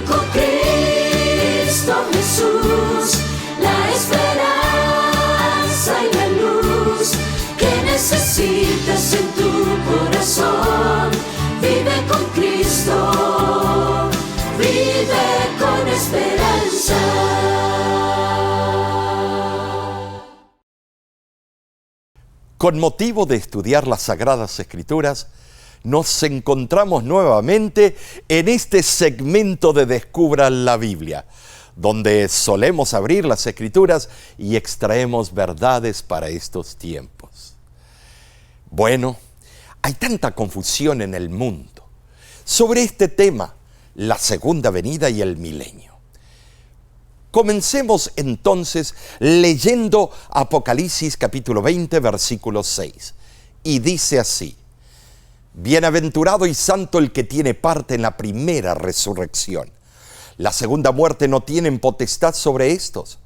con Cristo Jesús, la esperanza y la luz que necesitas en tu corazón. Vive con Cristo, vive con esperanza. Con motivo de estudiar las Sagradas Escrituras, nos encontramos nuevamente en este segmento de Descubra la Biblia, donde solemos abrir las Escrituras y extraemos verdades para estos tiempos. Bueno, hay tanta confusión en el mundo sobre este tema, la segunda venida y el milenio. Comencemos entonces leyendo Apocalipsis capítulo 20, versículo 6. Y dice así: Bienaventurado y santo el que tiene parte en la primera resurrección. La segunda muerte no tienen potestad sobre estos,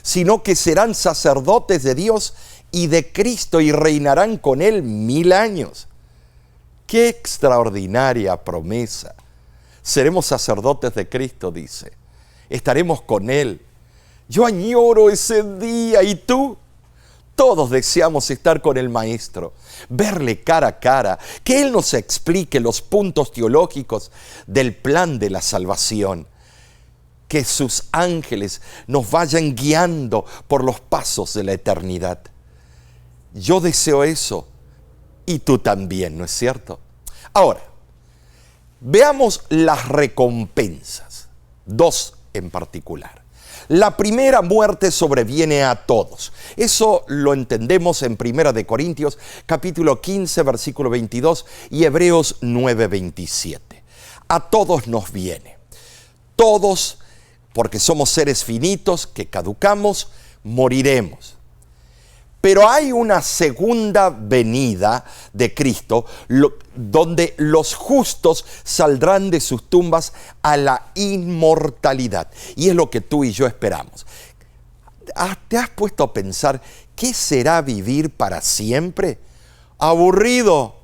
sino que serán sacerdotes de Dios y de Cristo y reinarán con Él 1000 años. ¡Qué extraordinaria promesa! Seremos sacerdotes de Cristo, dice. Estaremos con Él. Yo añoro ese día, ¿y tú? Todos deseamos estar con el Maestro, verle cara a cara, que Él nos explique los puntos teológicos del plan de la salvación, que sus ángeles nos vayan guiando por los pasos de la eternidad. Yo deseo eso, y tú también, ¿no es cierto? Ahora, veamos las recompensas, 2 en particular. La primera muerte sobreviene a todos. Eso lo entendemos en 1 Corintios capítulo 15, versículo 22 y Hebreos 9, 27. A todos nos viene. Todos, porque somos seres finitos que caducamos, moriremos. Pero hay una segunda venida de Cristo donde los justos saldrán de sus tumbas a la inmortalidad. Y es lo que tú y yo esperamos. ¿Te has puesto a pensar qué será vivir para siempre? Aburrido.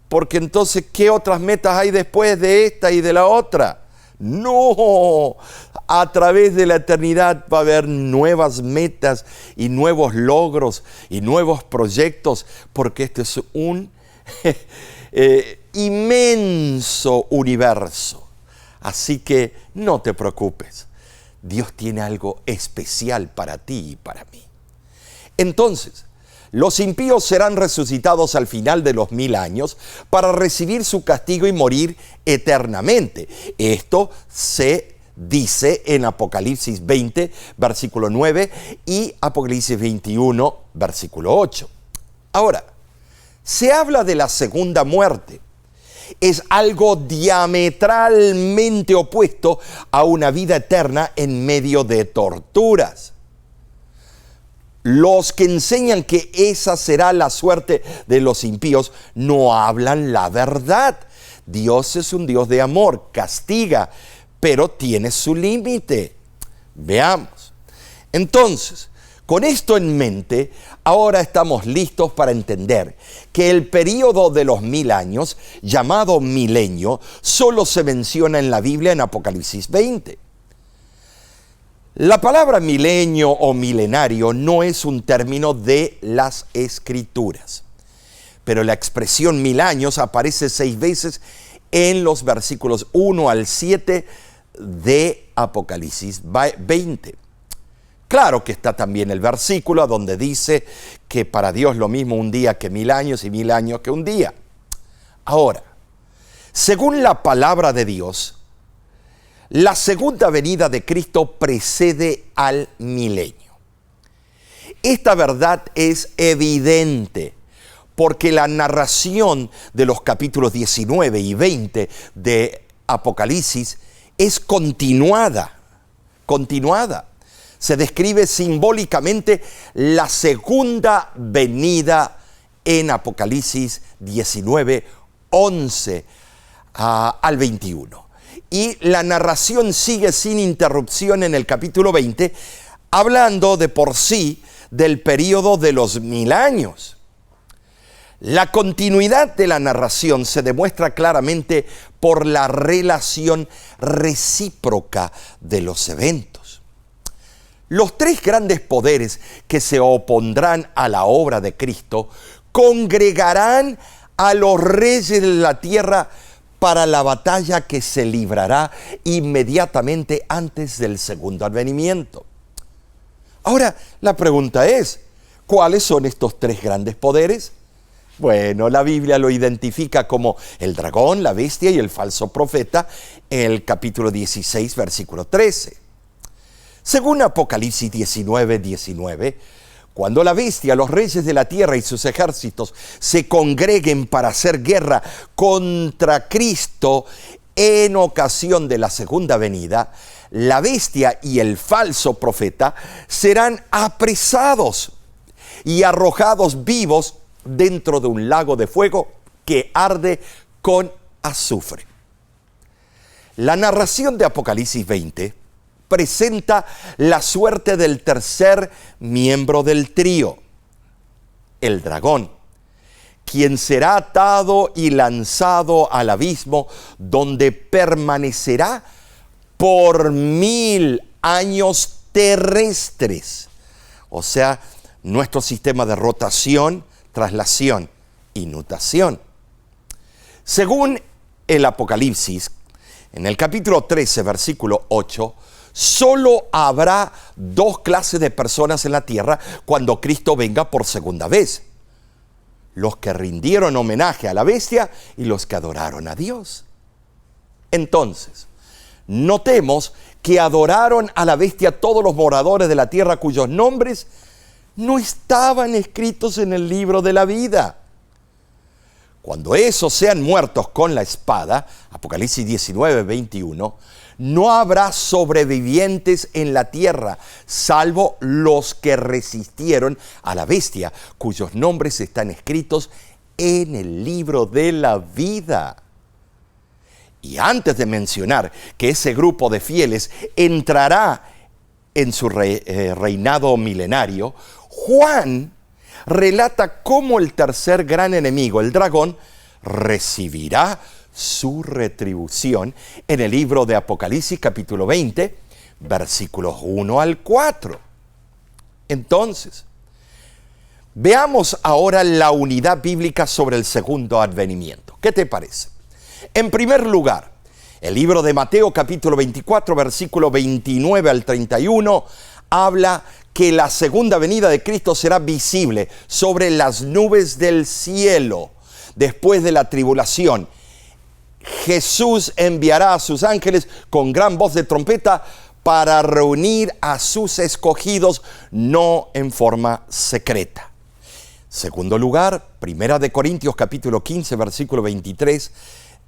Porque entonces, ¿qué otras metas hay después de esta y de la otra? No, a través de la eternidad va a haber nuevas metas y nuevos logros y nuevos proyectos, porque este es un inmenso universo. Así que no te preocupes, Dios tiene algo especial para ti y para mí. Entonces, los impíos serán resucitados al final de los 1000 años para recibir su castigo y morir eternamente. Esto se dice en Apocalipsis 20, versículo 9 y Apocalipsis 21, versículo 8. Ahora, se habla de la segunda muerte. Es algo diametralmente opuesto a una vida eterna en medio de torturas. Los que enseñan que esa será la suerte de los impíos no hablan la verdad. Dios es un Dios de amor, castiga, pero tiene su límite. Veamos. Entonces, con esto en mente, ahora estamos listos para entender que el período de los 1000 años, llamado milenio, solo se menciona en la Biblia en Apocalipsis 20. La palabra milenio o milenario no es un término de las Escrituras, pero la expresión 1000 años aparece 6 veces en los versículos 1 al 7 de Apocalipsis 20. Claro que está también el versículo donde dice que para Dios lo mismo un día que 1000 años y 1000 años que un día. Ahora, según la palabra de Dios, la segunda venida de Cristo precede al milenio. Esta verdad es evidente porque la narración de los capítulos 19 y 20 de Apocalipsis es continuada. Se describe simbólicamente la segunda venida en Apocalipsis 19, 11 al 21. Y la narración sigue sin interrupción en el capítulo 20, hablando de por sí del período de los 1000 años. La continuidad de la narración se demuestra claramente por la relación recíproca de los eventos. Los tres grandes poderes que se opondrán a la obra de Cristo congregarán a los reyes de la tierra para la batalla que se librará inmediatamente antes del segundo advenimiento. Ahora, la pregunta es, ¿cuáles son estos tres grandes poderes? Bueno, la Biblia lo identifica como el dragón, la bestia y el falso profeta en el capítulo 16, versículo 13. Según Apocalipsis 19:19, cuando la bestia, los reyes de la tierra y sus ejércitos se congreguen para hacer guerra contra Cristo en ocasión de la segunda venida, la bestia y el falso profeta serán apresados y arrojados vivos dentro de un lago de fuego que arde con azufre. La narración de Apocalipsis 20 presenta la suerte del tercer miembro del trío, el dragón, quien será atado y lanzado al abismo, donde permanecerá por 1000 años terrestres. O sea, nuestro sistema de rotación, traslación y nutación. Según el Apocalipsis, en el capítulo 13, versículo 8, solo habrá dos clases de personas en la tierra cuando Cristo venga por segunda vez: los que rindieron homenaje a la bestia y los que adoraron a Dios. Entonces, notemos que adoraron a la bestia todos los moradores de la tierra cuyos nombres no estaban escritos en el libro de la vida. Cuando esos sean muertos con la espada, Apocalipsis 19:21, no habrá sobrevivientes en la tierra, salvo los que resistieron a la bestia, cuyos nombres están escritos en el libro de la vida. Y antes de mencionar que ese grupo de fieles entrará en su reinado milenario, Juan relata cómo el tercer gran enemigo, el dragón, recibirá su retribución en el libro de Apocalipsis capítulo 20, versículos 1 al 4. Entonces, veamos ahora la unidad bíblica sobre el segundo advenimiento. ¿Qué te parece? En primer lugar, el libro de Mateo capítulo 24, versículo 29 al 31, habla que la segunda venida de Cristo será visible sobre las nubes del cielo. Después de la tribulación, Jesús enviará a sus ángeles con gran voz de trompeta para reunir a sus escogidos, no en forma secreta. Segundo lugar, Primera de Corintios capítulo 15, versículo 23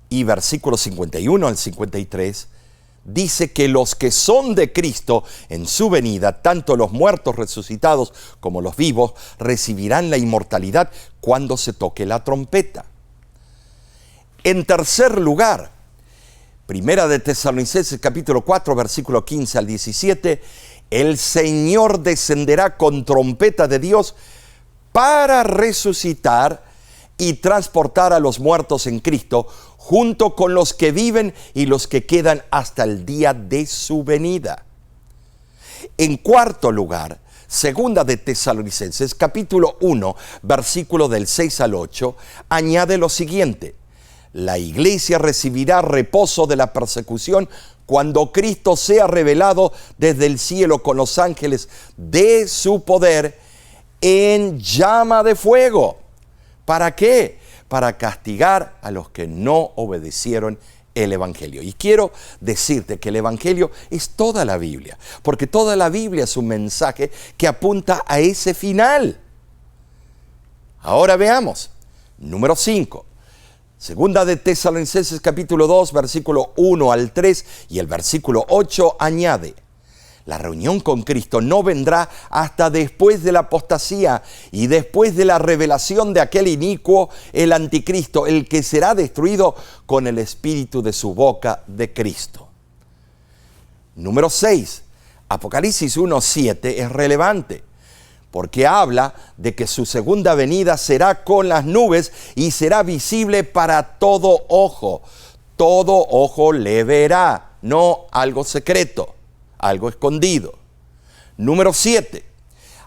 y versículo 51 al 53, dice que los que son de Cristo en su venida, tanto los muertos resucitados como los vivos, recibirán la inmortalidad cuando se toque la trompeta. En tercer lugar, Primera de Tesalonicenses capítulo 4, versículo 15 al 17, el Señor descenderá con trompeta de Dios para resucitar y transportar a los muertos en Cristo, junto con los que viven y los que quedan hasta el día de su venida. En cuarto lugar, Segunda de Tesalonicenses, capítulo 1, versículo del 6 al 8, añade lo siguiente: la iglesia recibirá reposo de la persecución cuando Cristo sea revelado desde el cielo con los ángeles de su poder en llama de fuego. ¿Para qué? Para castigar a los que no obedecieron el Evangelio. Y quiero decirte que el Evangelio es toda la Biblia, porque toda la Biblia es un mensaje que apunta a ese final. Ahora veamos. Número 5. Segunda de Tesalonicenses capítulo 2, versículo 1 al 3 y el versículo 8 añade: la reunión con Cristo no vendrá hasta después de la apostasía y después de la revelación de aquel inicuo, el anticristo, el que será destruido con el espíritu de su boca de Cristo. Número 6. Apocalipsis 1:7 es relevante, porque habla de que su segunda venida será con las nubes y será visible para todo ojo. Todo ojo le verá, no algo secreto, algo escondido. Número 7,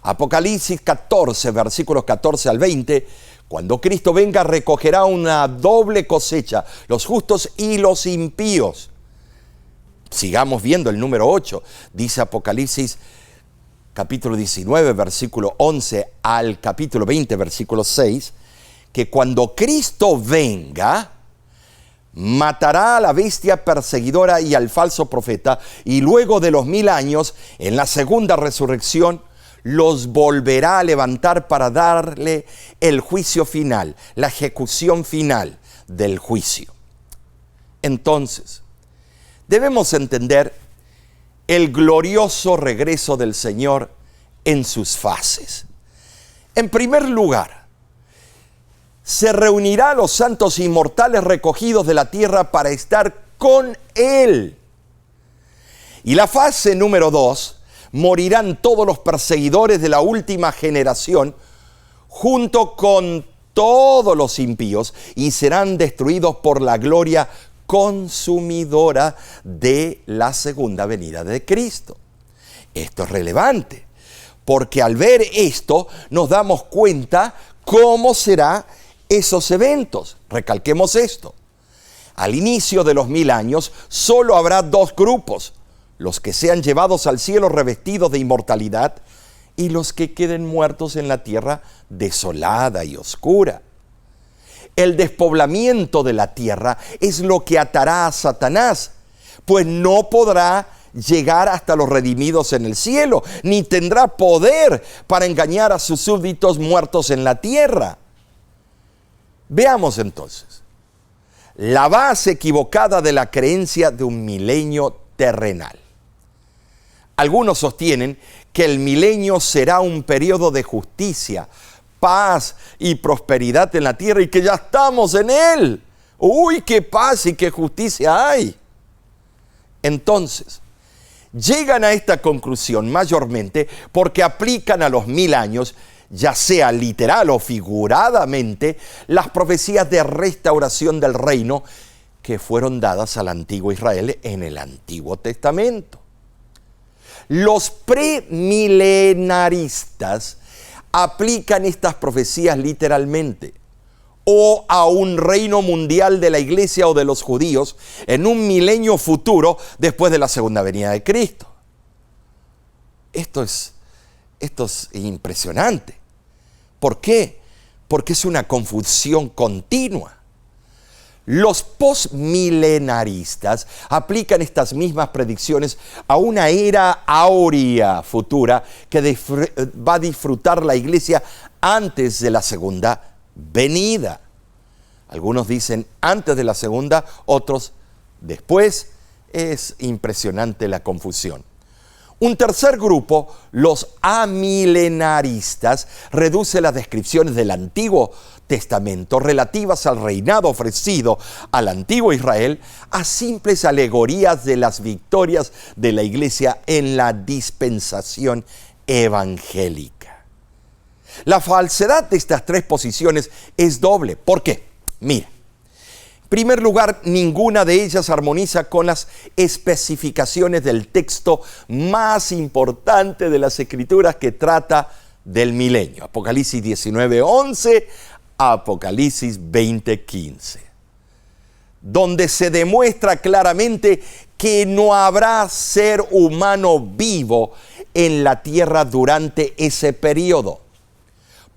Apocalipsis 14, versículos 14 al 20. Cuando Cristo venga, recogerá una doble cosecha, los justos y los impíos. Sigamos viendo el número 8. Dice Apocalipsis capítulo 19, versículo 11 al capítulo 20, versículo 6, que cuando Cristo venga, matará a la bestia perseguidora y al falso profeta, y luego de los 1000 años, en la segunda resurrección, los volverá a levantar para darle el juicio final, la ejecución final del juicio. Entonces, debemos entender el glorioso regreso del Señor en sus fases. En primer lugar, se reunirá a los santos inmortales recogidos de la tierra para estar con Él. Y la fase número 2, morirán todos los perseguidores de la última generación junto con todos los impíos y serán destruidos por la gloria consumidora de la segunda venida de Cristo. Esto es relevante, porque al ver esto nos damos cuenta cómo serán esos eventos. Recalquemos esto. Al inicio de los 1000 años solo habrá dos grupos: los que sean llevados al cielo revestidos de inmortalidad y los que queden muertos en la tierra desolada y oscura. El despoblamiento de la tierra es lo que atará a Satanás, pues no podrá llegar hasta los redimidos en el cielo, ni tendrá poder para engañar a sus súbditos muertos en la tierra. Veamos entonces la base equivocada de la creencia de un milenio terrenal. Algunos sostienen que el milenio será un periodo de justicia, paz y prosperidad en la tierra y que ya estamos en él. ¡Uy, qué paz y qué justicia hay! Entonces, llegan a esta conclusión mayormente porque aplican a los 1000 años, ya sea literal o figuradamente, las profecías de restauración del reino que fueron dadas al antiguo Israel en el Antiguo Testamento. Los premilenaristas aplican estas profecías literalmente, o a un reino mundial de la iglesia o de los judíos en un milenio futuro después de la segunda venida de Cristo. Esto es impresionante. ¿Por qué? Porque es una confusión continua. Los postmilenaristas aplican estas mismas predicciones a una era áurea futura que va a disfrutar la iglesia antes de la segunda venida. Algunos dicen antes de la segunda, otros después. Es impresionante la confusión. Un tercer grupo, los amilenaristas, reduce las descripciones del Antiguo Testamento relativas al reinado ofrecido al antiguo Israel a simples alegorías de las victorias de la iglesia en la dispensación evangélica. La falsedad de estas tres posiciones es doble. ¿Por qué? Mira, en primer lugar, ninguna de ellas armoniza con las especificaciones del texto más importante de las Escrituras que trata del milenio. Apocalipsis 19:11, Apocalipsis 20:15, donde se demuestra claramente que no habrá ser humano vivo en la tierra durante ese periodo.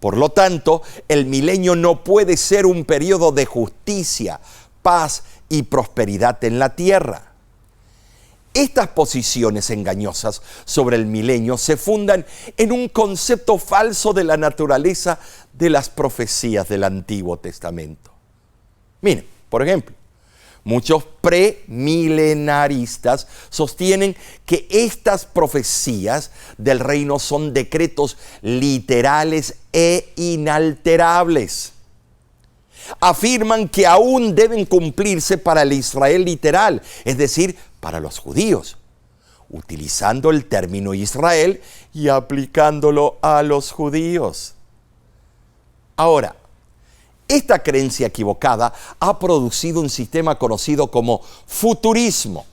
Por lo tanto, el milenio no puede ser un periodo de justicia, paz y prosperidad en la tierra. Estas posiciones engañosas sobre el milenio se fundan en un concepto falso de la naturaleza de las profecías del Antiguo Testamento. Miren, por ejemplo, muchos premilenaristas sostienen que estas profecías del reino son decretos literales e inalterables. Afirman que aún deben cumplirse para el Israel literal, es decir, para los judíos. utilizando el término Israel y aplicándolo a los judíos. Ahora, esta creencia equivocada ha producido un sistema conocido como futurismo,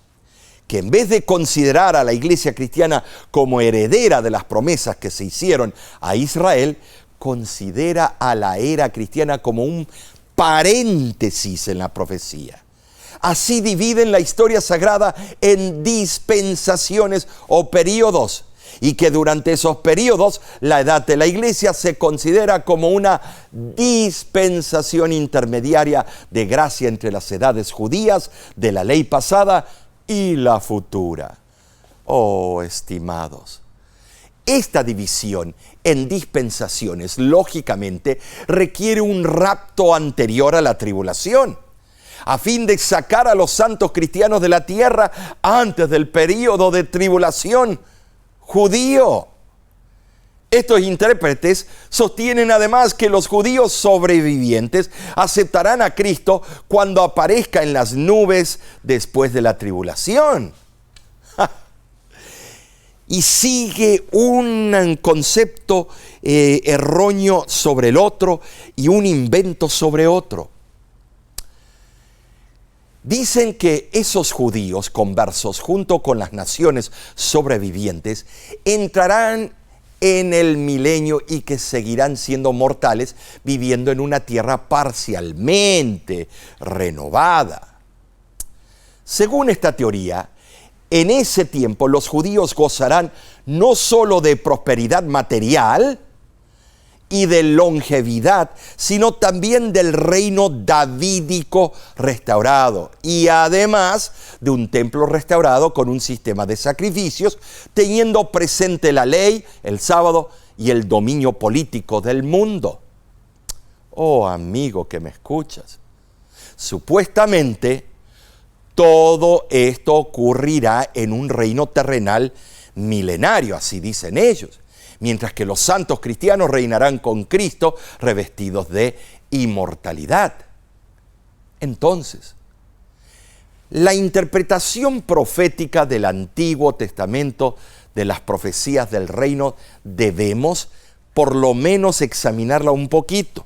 que en vez de considerar a la iglesia cristiana como heredera de las promesas que se hicieron a Israel, considera a la era cristiana como un paréntesis en la profecía. Así dividen la historia sagrada en dispensaciones o períodos, y que durante esos períodos la edad de la iglesia se considera como una dispensación intermediaria de gracia entre las edades judías de la ley pasada y la futura. Oh, estimados, esta división en dispensaciones, lógicamente, requiere un rapto anterior a la tribulación, a fin de sacar a los santos cristianos de la tierra antes del período de tribulación judío. Estos intérpretes sostienen además que los judíos sobrevivientes aceptarán a Cristo cuando aparezca en las nubes después de la tribulación. Y sigue un concepto erróneo sobre el otro y un invento sobre otro. Dicen que esos judíos conversos, junto con las naciones sobrevivientes, entrarán en el milenio y que seguirán siendo mortales, viviendo en una tierra parcialmente renovada. Según esta teoría, en ese tiempo los judíos gozarán no solo de prosperidad material y de longevidad, sino también del reino davídico restaurado, y además de un templo restaurado con un sistema de sacrificios, teniendo presente la ley, el sábado y el dominio político del mundo. Oh, amigo que me escuchas, supuestamente todo esto ocurrirá en un reino terrenal milenario, así dicen ellos, mientras que los santos cristianos reinarán con Cristo revestidos de inmortalidad. Entonces, la interpretación profética del Antiguo Testamento de las profecías del reino debemos por lo menos examinarla un poquito.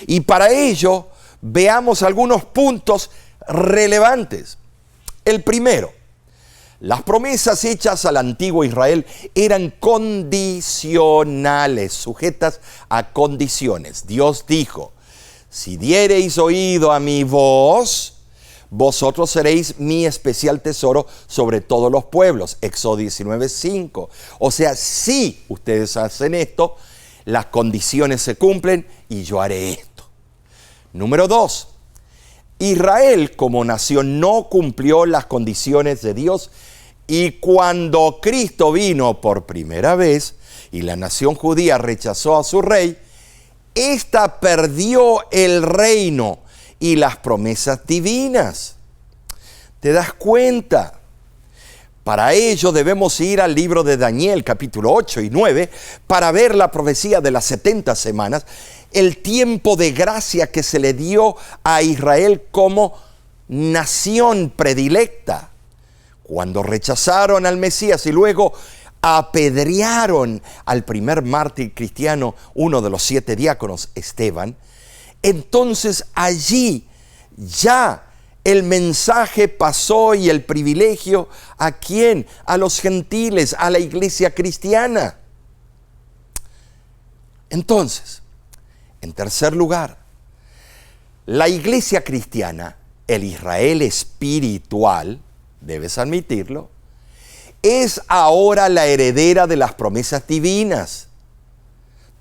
Y para ello veamos algunos puntos relevantes. El primero: las promesas hechas al antiguo Israel eran condicionales, sujetas a condiciones. Dios dijo: si diereis oído a mi voz, vosotros seréis mi especial tesoro sobre todos los pueblos. Éxodo 19:5. O sea, si ustedes hacen esto, las condiciones se cumplen y yo haré esto. Número 2. Israel como nación no cumplió las condiciones de Dios, y cuando Cristo vino por primera vez y la nación judía rechazó a su rey, ésta perdió el reino y las promesas divinas. ¿Te das cuenta? Para ello debemos ir al libro de Daniel, capítulo 8 y 9, para ver la profecía de las 70 semanas, el tiempo de gracia que se le dio a Israel como nación predilecta. Cuando rechazaron al Mesías y luego apedrearon al primer mártir cristiano, uno de los 7 diáconos, Esteban, entonces allí ya el mensaje pasó y el privilegio, ¿a quién? A los gentiles, a la iglesia cristiana. Entonces, en tercer lugar, la iglesia cristiana, el Israel espiritual, debes admitirlo, es ahora la heredera de las promesas divinas.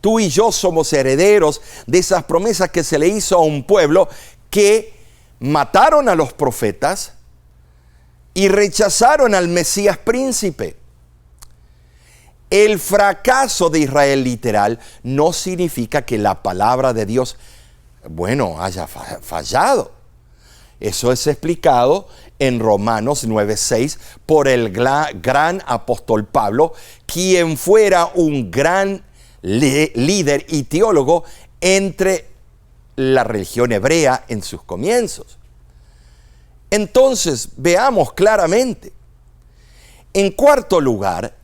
Tú y yo somos herederos de esas promesas que se le hizo a un pueblo que mataron a los profetas y rechazaron al Mesías príncipe. El fracaso de Israel literal no significa que la palabra de Dios, haya fallado. Eso es explicado en Romanos 9:6 por el gran apóstol Pablo, quien fuera un gran líder y teólogo entre la religión hebrea en sus comienzos. Entonces, veamos claramente. En cuarto lugar,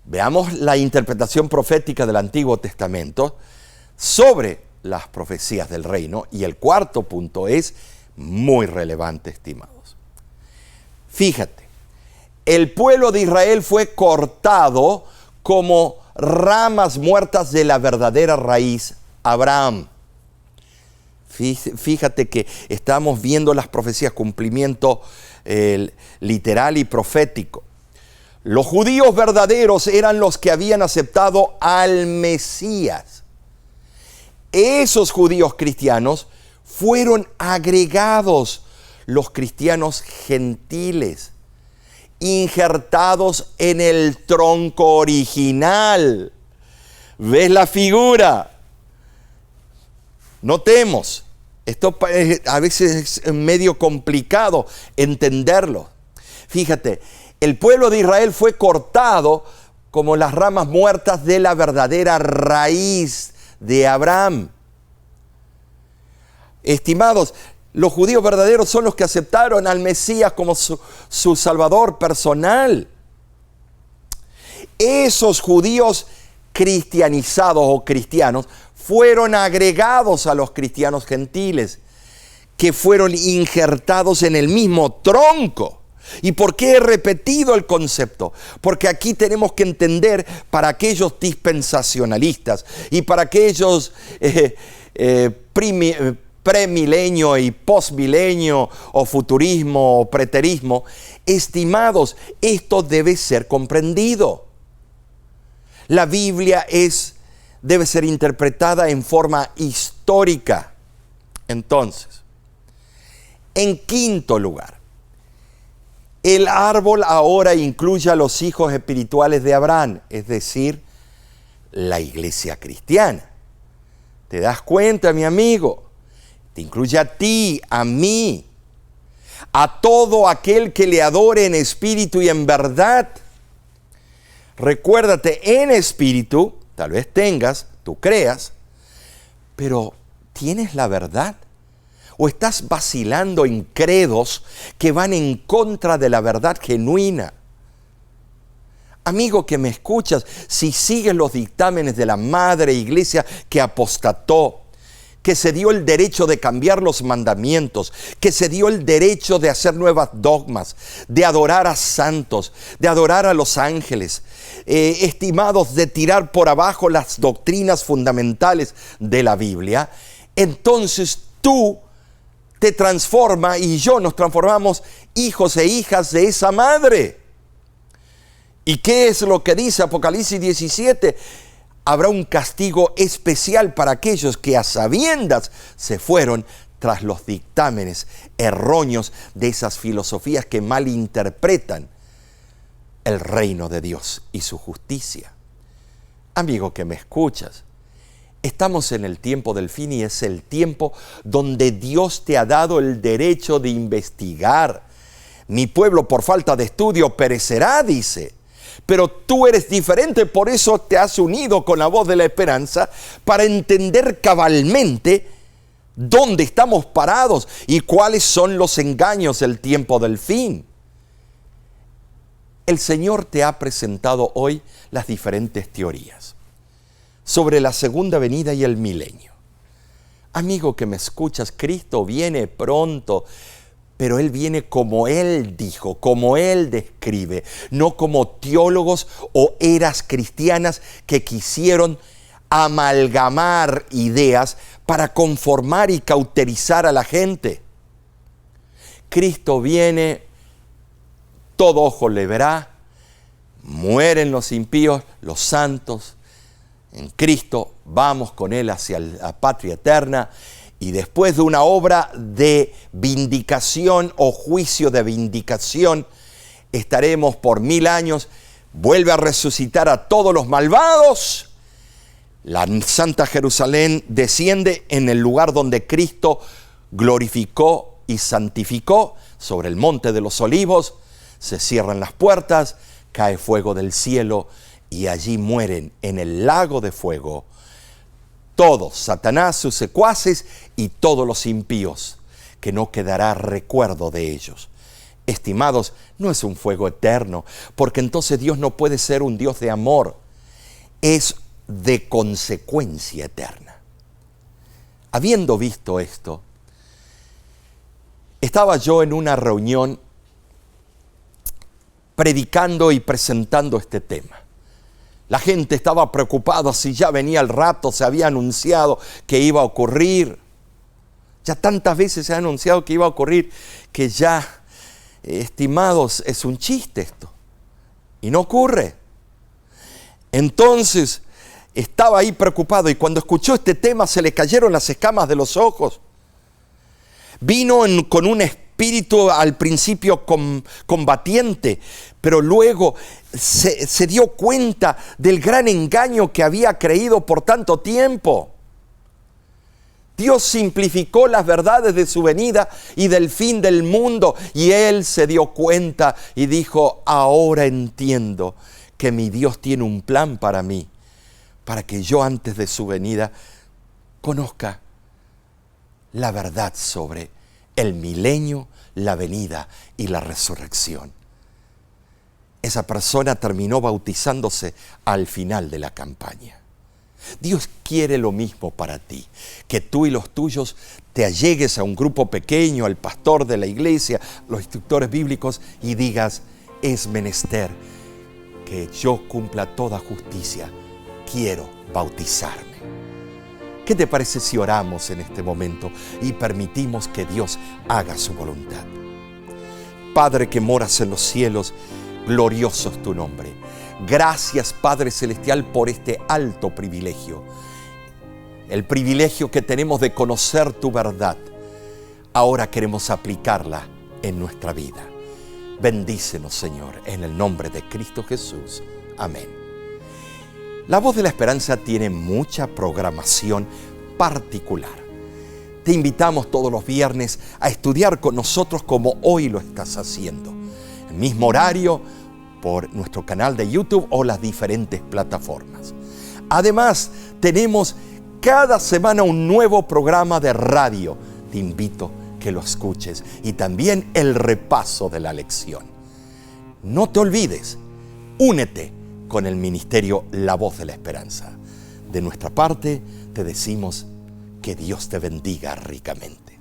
veamos la interpretación profética del Antiguo Testamento sobre las profecías del reino. Y el cuarto punto es muy relevante, estimados. Fíjate, el pueblo de Israel fue cortado como ramas muertas de la verdadera raíz, Abraham. Fíjate que estamos viendo las profecías, cumplimiento literal y profético. Los judíos verdaderos eran los que habían aceptado al Mesías. Esos judíos cristianos fueron agregados, los cristianos gentiles, injertados en el tronco original. ¿Ves la figura? Notemos, esto a veces es medio complicado entenderlo. Fíjate, el pueblo de Israel fue cortado como las ramas muertas de la verdadera raíz de Abraham. Estimados, los judíos verdaderos son los que aceptaron al Mesías como su Salvador personal. Esos judíos cristianizados o cristianos fueron agregados a los cristianos gentiles, que fueron injertados en el mismo tronco. ¿Y por qué he repetido el concepto? Porque aquí tenemos que entender, para aquellos dispensacionalistas y para aquellos premilenio y posmilenio o futurismo o preterismo, estimados, esto debe ser comprendido. La Biblia debe ser interpretada en forma histórica. Entonces, en quinto lugar, el árbol ahora incluye a los hijos espirituales de Abraham, es decir, la iglesia cristiana. ¿Te das cuenta, mi amigo? Te incluye a ti, a mí, a todo aquel que le adore en espíritu y en verdad. Recuérdate, en espíritu, tal vez tú creas, pero ¿tienes la verdad? ¿O estás vacilando en credos que van en contra de la verdad genuina? Amigo que me escuchas, si sigues los dictámenes de la madre iglesia que apostató, que se dio el derecho de cambiar los mandamientos, que se dio el derecho de hacer nuevas dogmas, de adorar a santos, de adorar a los ángeles, estimados, de tirar por abajo las doctrinas fundamentales de la Biblia, entonces tú te transforma y yo nos transformamos hijos e hijas de esa madre. ¿Y qué es lo que dice Apocalipsis 17? Habrá un castigo especial para aquellos que a sabiendas se fueron tras los dictámenes erróneos de esas filosofías que malinterpretan el reino de Dios y su justicia. Amigo que me escuchas, estamos en el tiempo del fin y es el tiempo donde Dios te ha dado el derecho de investigar. Mi pueblo por falta de estudio perecerá, dice. Pero tú eres diferente, por eso te has unido con la voz de la esperanza para entender cabalmente dónde estamos parados y cuáles son los engaños del tiempo del fin. El Señor te ha presentado hoy las diferentes teorías sobre la segunda venida y el milenio. Amigo que me escuchas, Cristo viene pronto, pero Él viene como Él dijo, como Él describe, no como teólogos o eras cristianas que quisieron amalgamar ideas para conformar y cauterizar a la gente. Cristo viene, todo ojo le verá, mueren los impíos, los santos. En Cristo vamos con Él hacia la patria eterna. Y después de una obra de vindicación o juicio de vindicación, estaremos por 1000 años, vuelve a resucitar a todos los malvados. La Santa Jerusalén desciende en el lugar donde Cristo glorificó y santificó, sobre el monte de los olivos. Se cierran las puertas, cae fuego del cielo y allí mueren en el lago de fuego todos, Satanás, sus secuaces y todos los impíos, que no quedará recuerdo de ellos. estimados, no es un fuego eterno, porque entonces Dios no puede ser un Dios de amor, es de consecuencia eterna. Habiendo visto esto, estaba yo en una reunión predicando y presentando este tema. La gente estaba preocupada si ya venía el rato, se había anunciado que iba a ocurrir. Ya tantas veces se ha anunciado que iba a ocurrir que ya, estimados, es un chiste esto. Y no ocurre. Entonces, estaba ahí preocupado y cuando escuchó este tema se le cayeron las escamas de los ojos. Vino con un espíritu al principio combatiente, pero luego se dio cuenta del gran engaño que había creído por tanto tiempo. Dios simplificó las verdades de su venida y del fin del mundo, y él se dio cuenta y dijo: ahora entiendo que mi Dios tiene un plan para mí, para que yo antes de su venida conozca la verdad sobre el milenio, la venida y la resurrección. Esa persona terminó bautizándose al final de la campaña. Dios quiere lo mismo para ti, que tú y los tuyos te allegues a un grupo pequeño, al pastor de la iglesia, los instructores bíblicos, y digas: es menester que yo cumpla toda justicia, quiero bautizarme. ¿Qué te parece si oramos en este momento y permitimos que Dios haga su voluntad? Padre que moras en los cielos, glorioso es tu nombre. Gracias, Padre Celestial, por este alto privilegio. El privilegio que tenemos de conocer tu verdad. Ahora queremos aplicarla en nuestra vida. Bendícenos, Señor, en el nombre de Cristo Jesús. Amén. La Voz de la Esperanza tiene mucha programación particular. Te invitamos todos los viernes a estudiar con nosotros como hoy lo estás haciendo. El mismo horario, por nuestro canal de YouTube o las diferentes plataformas. Además, tenemos cada semana un nuevo programa de radio. Te invito a que lo escuches, y también el repaso de la lección. No te olvides, únete con el ministerio La Voz de la Esperanza. De nuestra parte, te decimos que Dios te bendiga ricamente.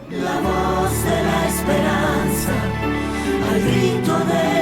La voz de la esperanza, al grito de